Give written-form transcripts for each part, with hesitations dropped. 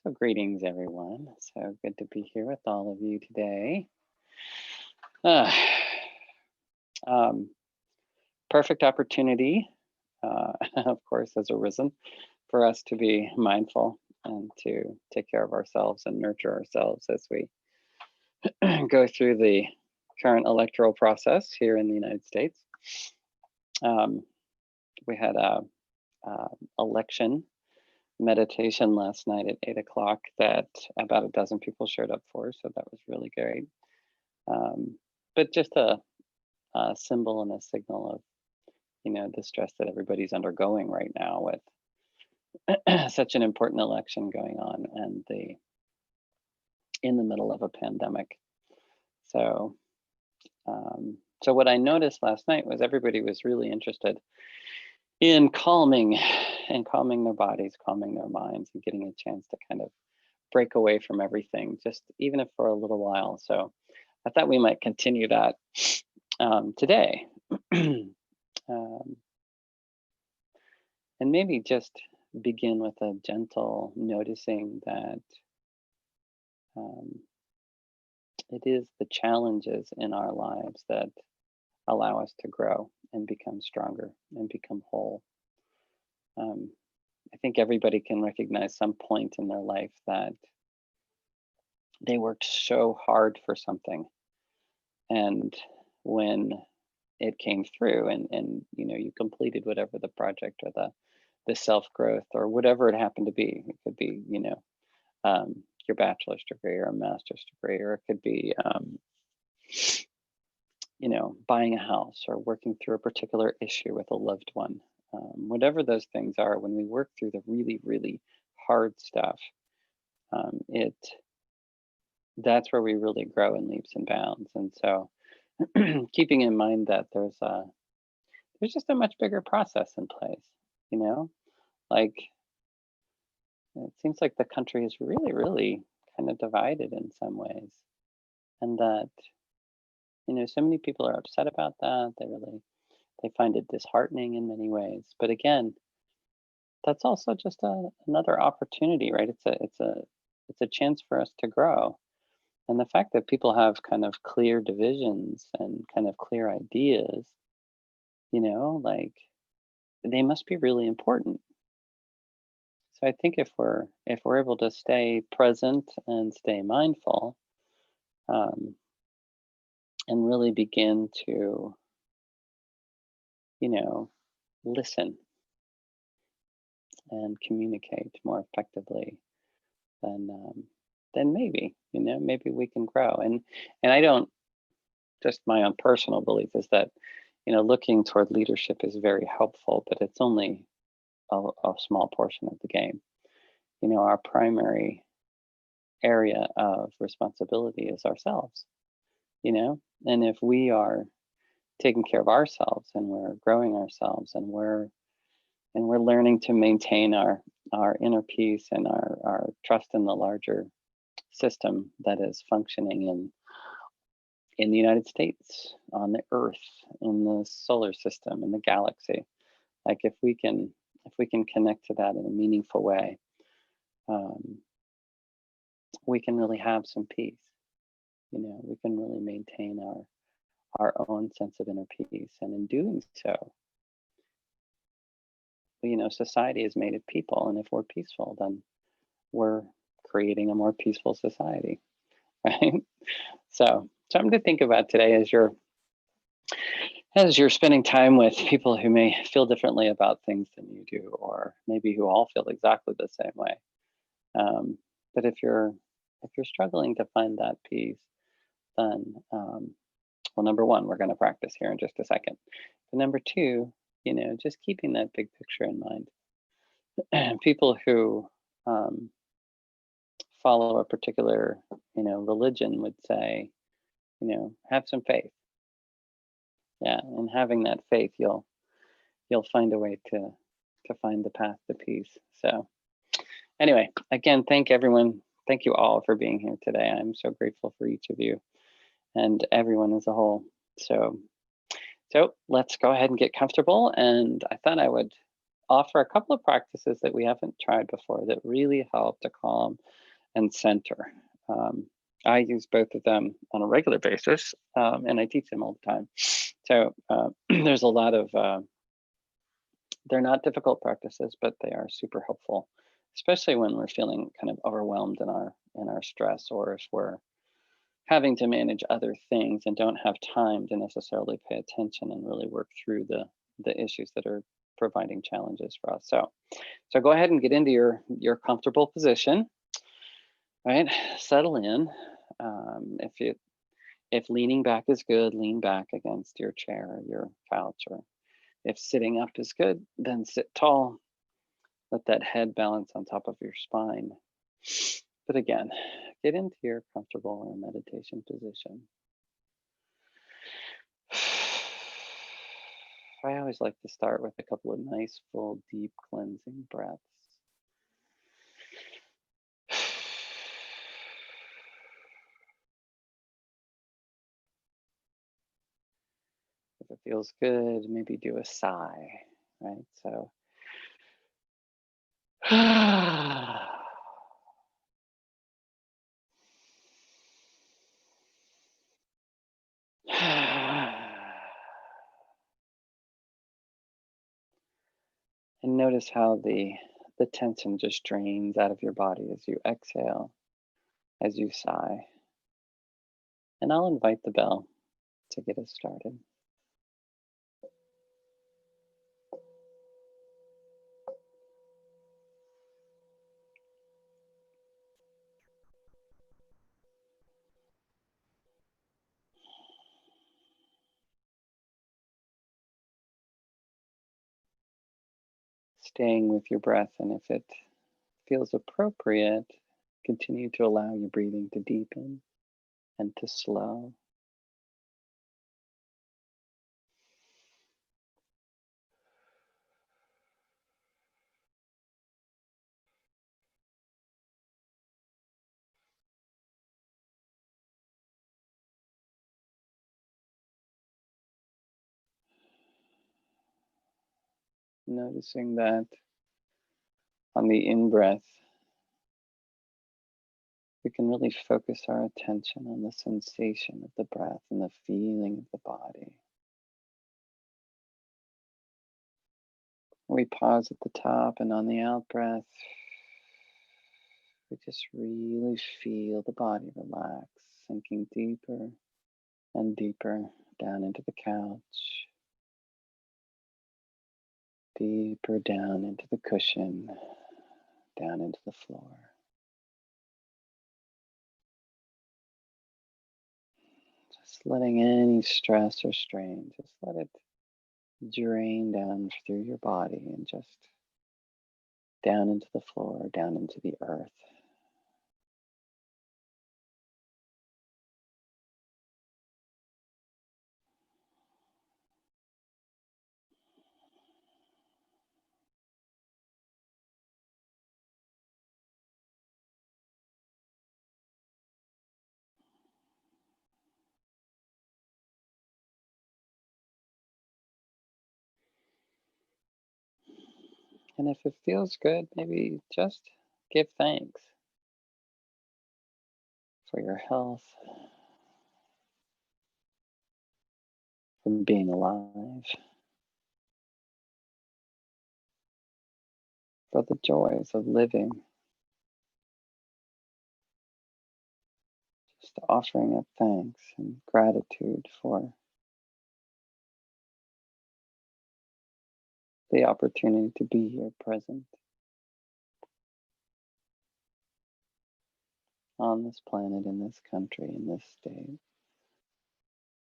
So greetings, everyone. So good to be here with all of you today. Uh, um, Perfect opportunity, of course, has arisen for us to be mindful and to take care of ourselves and nurture ourselves as we go through the current electoral process here in the United States. Um, we had a election meditation last night at 8 o'clock that about a dozen people showed up for, so that was really great. But just a symbol and a signal of the stress that everybody's undergoing right now with such an important election going on and the in the middle of a pandemic. So so what I noticed last night was everybody was really interested in calming and calming their bodies, calming their minds, and getting a chance to kind of break away from everything, just even if for a little while. So I thought we might continue that today. um, and maybe just begin with a gentle noticing that um, it is the challenges in our lives that allow us to grow and become stronger and become whole. Um, I think everybody can recognize some point in their life that they worked so hard for something, and when it came through and you completed whatever the project or the self growth or whatever it happened to be. It could be your bachelor's degree or a master's degree, or it could be buying a house or working through a particular issue with a loved one. Whatever those things are, when we work through the really, really hard stuff, it that's where we really grow in leaps and bounds. And so keeping in mind that there's just a much bigger process in place, you know, like it seems like the country is really, really kind of divided in some ways, and that so many people are upset about that. They find it disheartening in many ways. But again, that's also just another opportunity, right? It's a chance for us to grow. And the fact that people have kind of clear divisions and kind of clear ideas, like they must be really important. So I think if we're able to stay present and stay mindful, um, and really begin to, listen and communicate more effectively, then maybe we can grow. And I don't, just my own personal belief is that looking toward leadership is very helpful, but it's only a small portion of the game. Our primary area of responsibility is ourselves. And if we are taking care of ourselves and we're growing ourselves and we're learning to maintain our inner peace and our trust in the larger system that is functioning in the United States, on the Earth, in the solar system, in the galaxy. Like if we can connect to that in a meaningful way, we can really have some peace. We can really maintain our own sense of inner peace, and in doing so, society is made of people, and if we're peaceful, then we're creating a more peaceful society, right? So something to think about today as you're spending time with people who may feel differently about things than you do, or maybe who all feel exactly the same way. But if you're struggling to find that peace, then well, number one, we're going to practice here in just a second. But number two, just keeping that big picture in mind. People who follow a particular, religion would say, have some faith. Yeah, and having that faith, you'll find a way to find the path to peace. So anyway, again, thank you all for being here today. I'm so grateful for each of you and everyone as a whole. So let's go ahead and get comfortable. And I thought I would offer a couple of practices that we haven't tried before that really help to calm and center. Um, I use both of them on a regular basis, and I teach them all the time. So there's a lot of they're not difficult practices, but they are super helpful, especially when we're feeling kind of overwhelmed in our stress, or if we're having to manage other things and don't have time to necessarily pay attention and really work through the issues that are providing challenges for us. So go ahead and get into your comfortable position, right? Settle in. If leaning back is good, lean back against your chair or your couch, or if sitting up is good, then sit tall. Let that head balance on top of your spine. But again, get into your comfortable or meditation position. I always like to start with a couple of nice, full, deep cleansing breaths. If it feels good, maybe do a sigh, right? So, and notice how the tension just drains out of your body as you exhale, as you sigh. And I'll invite the bell to get us started. Staying with your breath, and if it feels appropriate, continue to allow your breathing to deepen and to slow. Noticing that on the in breath, we can really focus our attention on the sensation of the breath and the feeling of the body. We pause at the top, and on the out breath, we just really feel the body relax, sinking deeper and deeper down into the couch, deeper down into the cushion, down into the floor. Just letting any stress or strain, just let it drain down through your body and just down into the floor, down into the earth. And if it feels good, maybe just give thanks for your health, for being alive, for the joys of living. Just offering up thanks and gratitude for the opportunity to be here present on this planet, in this country, in this state,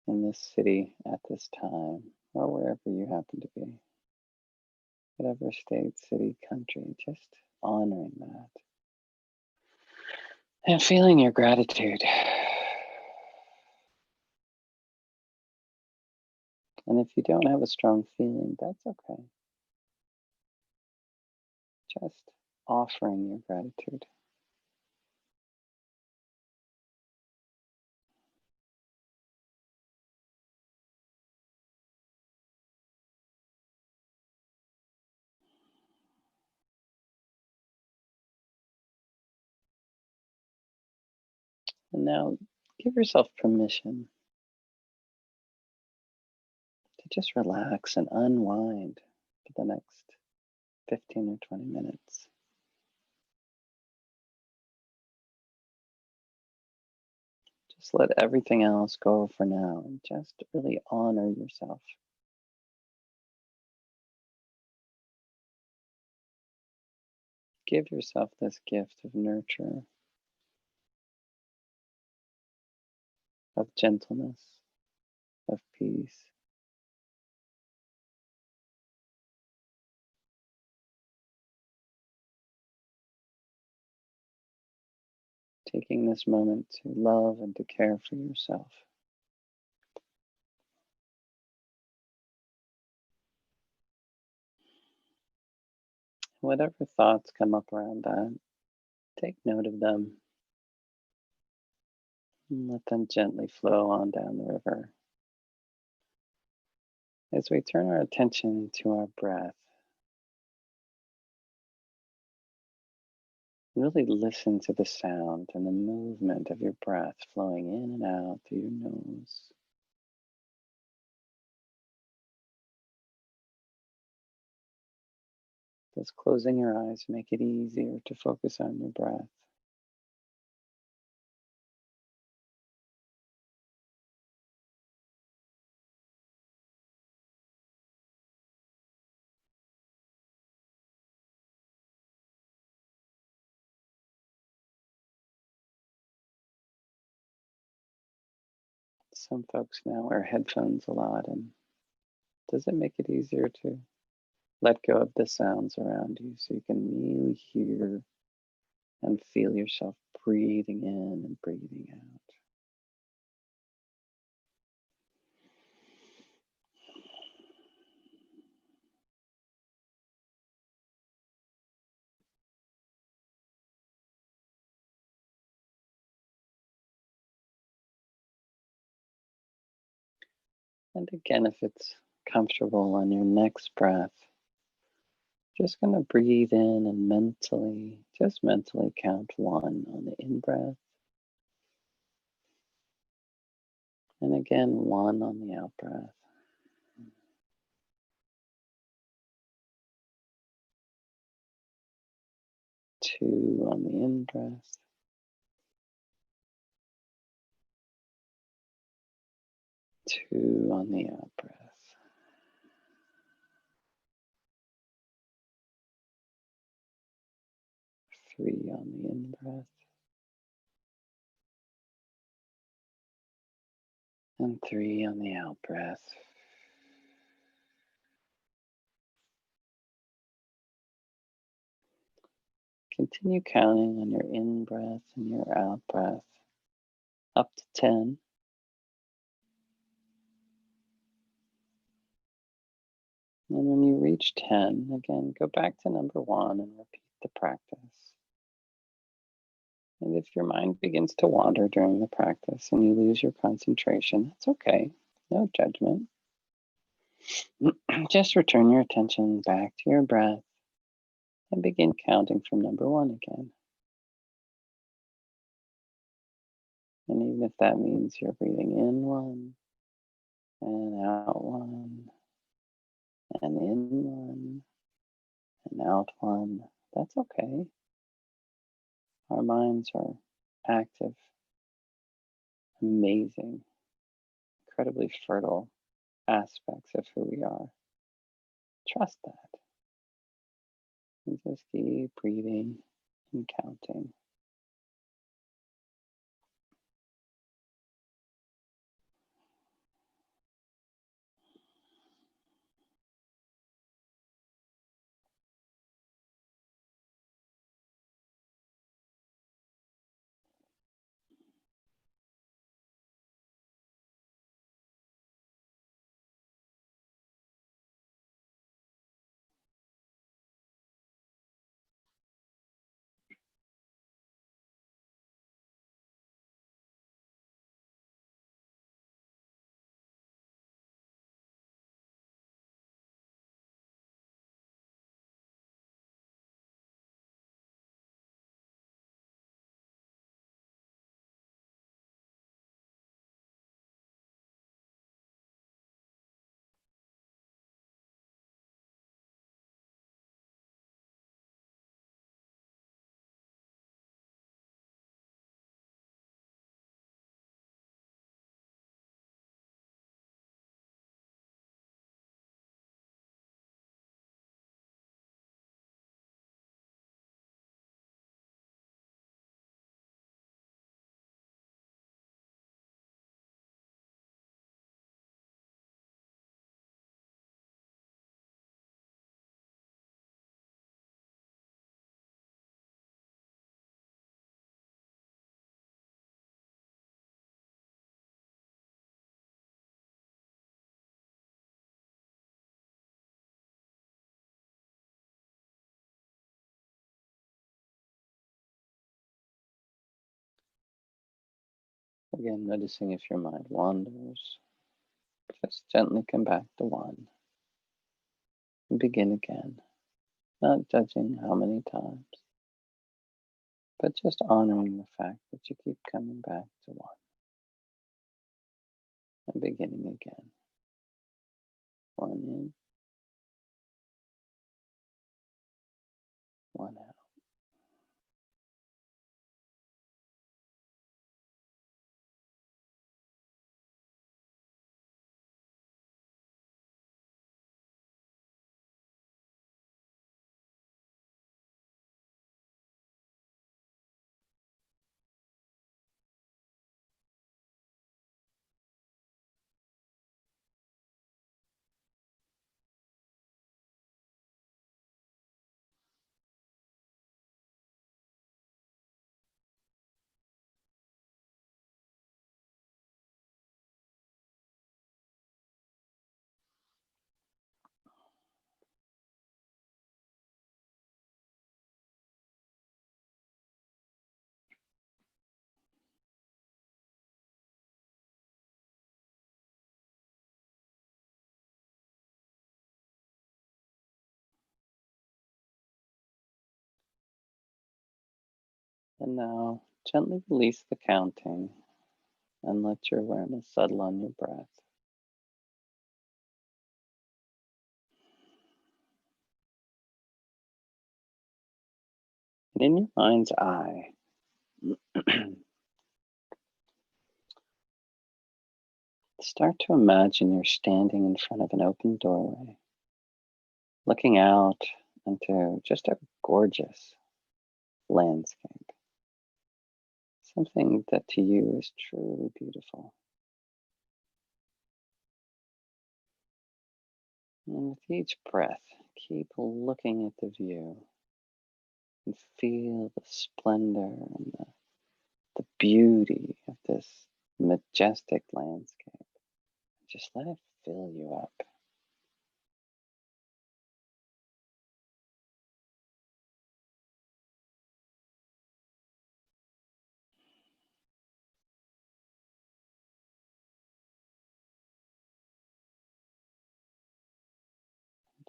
in this city at this time, or wherever you happen to be. Whatever state, city, country, just honoring that and feeling your gratitude. And if you don't have a strong feeling, that's okay. Just offering your gratitude. And now give yourself permission to just relax and unwind for the next 15 or 20 minutes. Just let everything else go for now and just really honor yourself. Give yourself this gift of nurture, of gentleness, of peace. Taking this moment to love and to care for yourself. Whatever thoughts come up around that, take note of them and let them gently flow on down the river. As we turn our attention to our breath, really listen to the sound and the movement of your breath flowing in and out through your nose. Does closing your eyes make it easier to focus on your breath? Some folks now wear headphones a lot, and does it make it easier to let go of the sounds around you so you can really hear and feel yourself breathing in and breathing out? And again, if it's comfortable on your next breath, just going to breathe in and just mentally count one on the in breath. And again, one on the out breath. Two on the in breath. Two on the out breath. Three on the in breath. And three on the out breath. Continue counting on your in breath and your out breath up to 10. And when you reach 10, again, go back to number 1 and repeat the practice. And if your mind begins to wander during the practice and you lose your concentration, that's okay. No judgment. Just return your attention back to your breath and begin counting from number 1 again. And even if that means you're breathing in 1 and out 1 and in 1 and out 1, that's okay. Our minds are active, amazing, incredibly fertile aspects of who we are. Trust that. And just keep breathing and counting. Again, noticing if your mind wanders, just gently come back to one and begin again, not judging how many times, but just honoring the fact that you keep coming back to one and beginning again. One in, one out. And now gently release the counting and let your awareness settle on your breath. And in your mind's eye, start to imagine you're standing in front of an open doorway, looking out into just a gorgeous landscape, something that to you is truly beautiful. And with each breath, keep looking at the view and feel the splendor and the beauty of this majestic landscape. Just let it fill you up.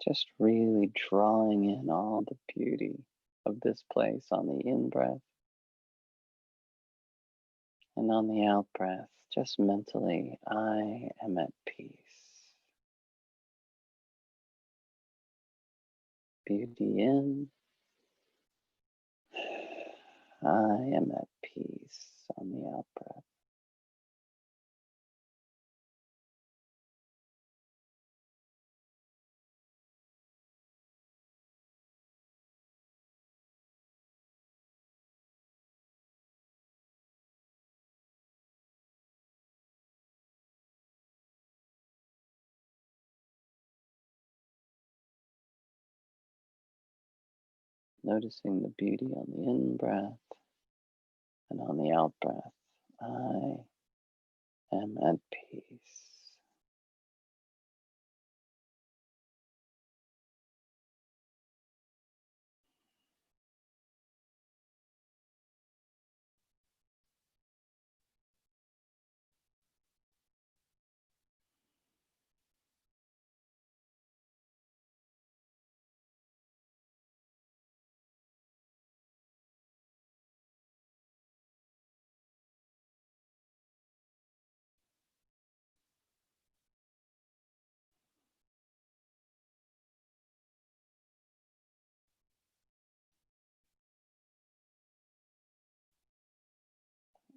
Just really drawing in all the beauty of this place on the in breath and on the out breath. Just mentally, I am at peace. Beauty in, I am at peace on the out breath. Noticing the beauty on the in breath and on the out breath. I am at peace.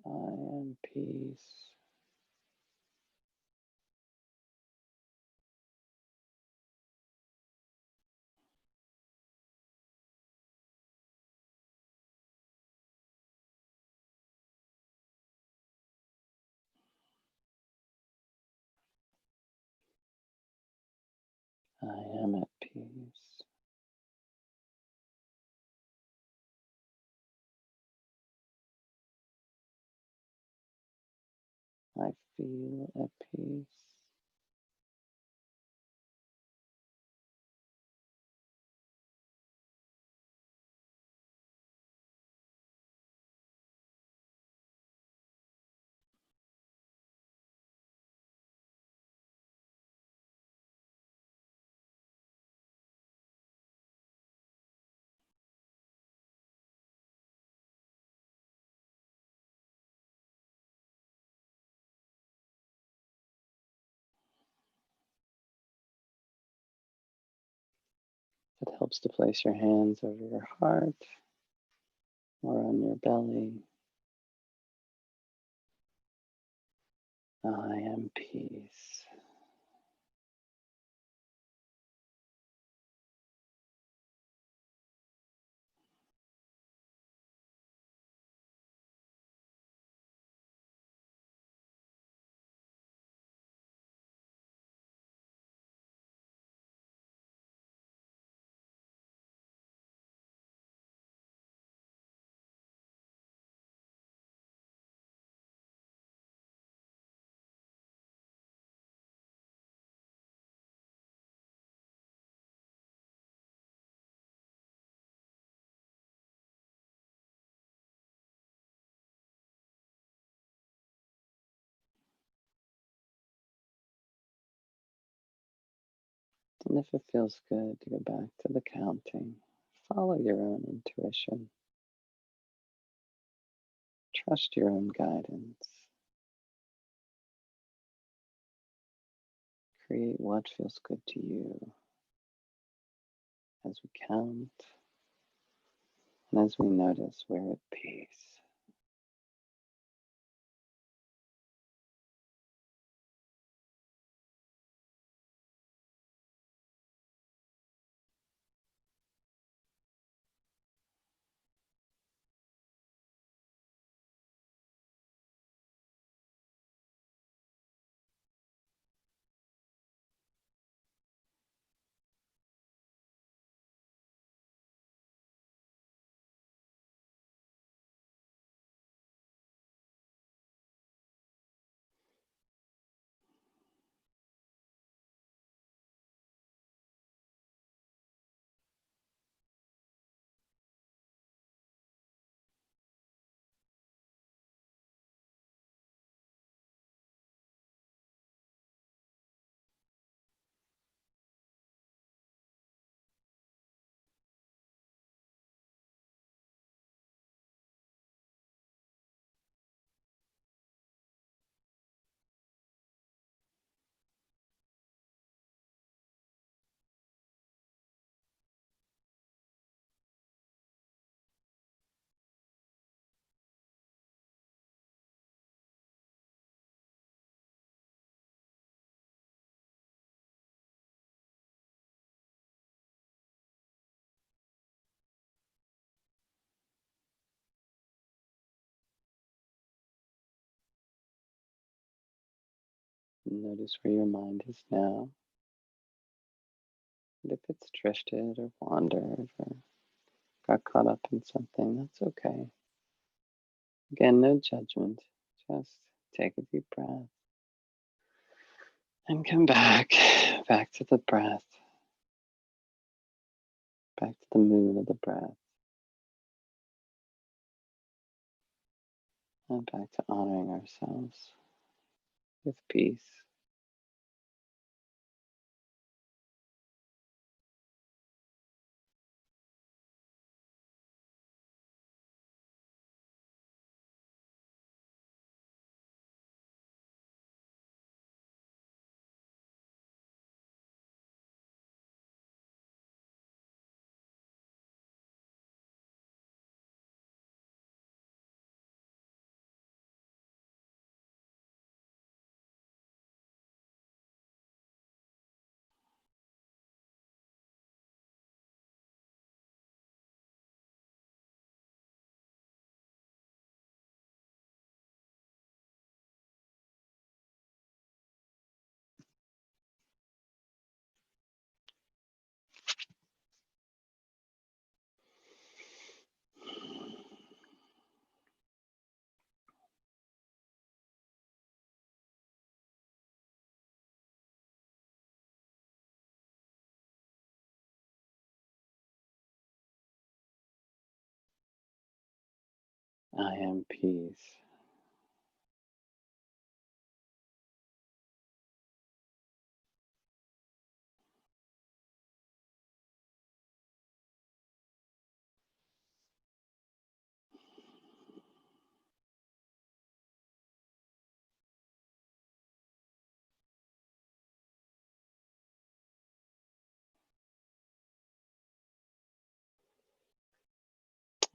I am peace. I am at peace. I feel at peace. helps to place your hands over your heart or on your belly. I am peace. And if it feels good to go back to the counting, follow your own intuition. Trust your own guidance. Create what feels good to you as we count and as we notice we're at peace. Notice where your mind is now. And if it's drifted or wandered or got caught up in something, that's okay. Again, no judgment. Just take a deep breath and come back to the breath, back to the mood of the breath, and back to honoring ourselves with peace. I am peace.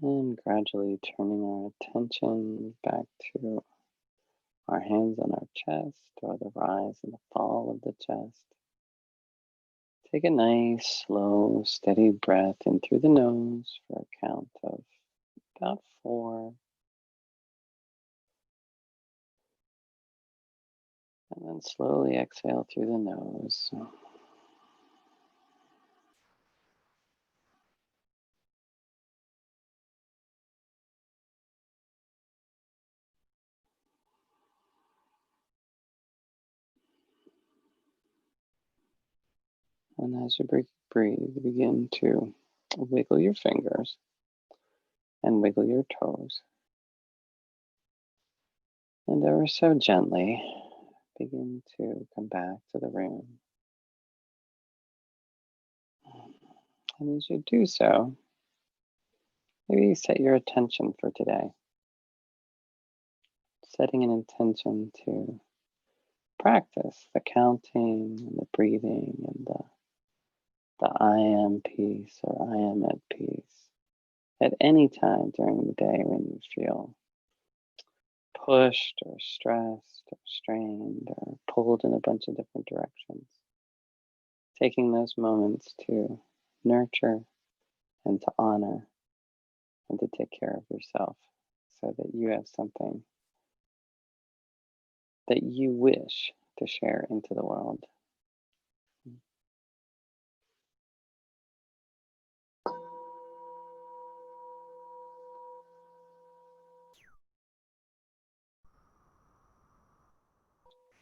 And gradually turning our attention back to our hands on our chest or the rise and the fall of the chest. Take a nice, slow, steady breath in through the nose for a count of about 4. And then slowly exhale through the nose. And as you breathe, begin to wiggle your fingers and wiggle your toes. And ever so gently, begin to come back to the room. And as you do so, maybe set your attention for today. Setting an intention to practice the counting and the breathing and the I am peace or I am at peace at any time during the day when you feel pushed or stressed or strained or pulled in a bunch of different directions. Taking those moments to nurture and to honor and to take care of yourself so that you have something that you wish to share into the world.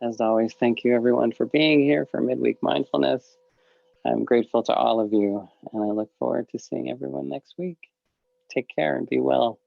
As always, thank you everyone for being here for Midweek Mindfulness. I'm grateful to all of you, and I look forward to seeing everyone next week. Take care and be well.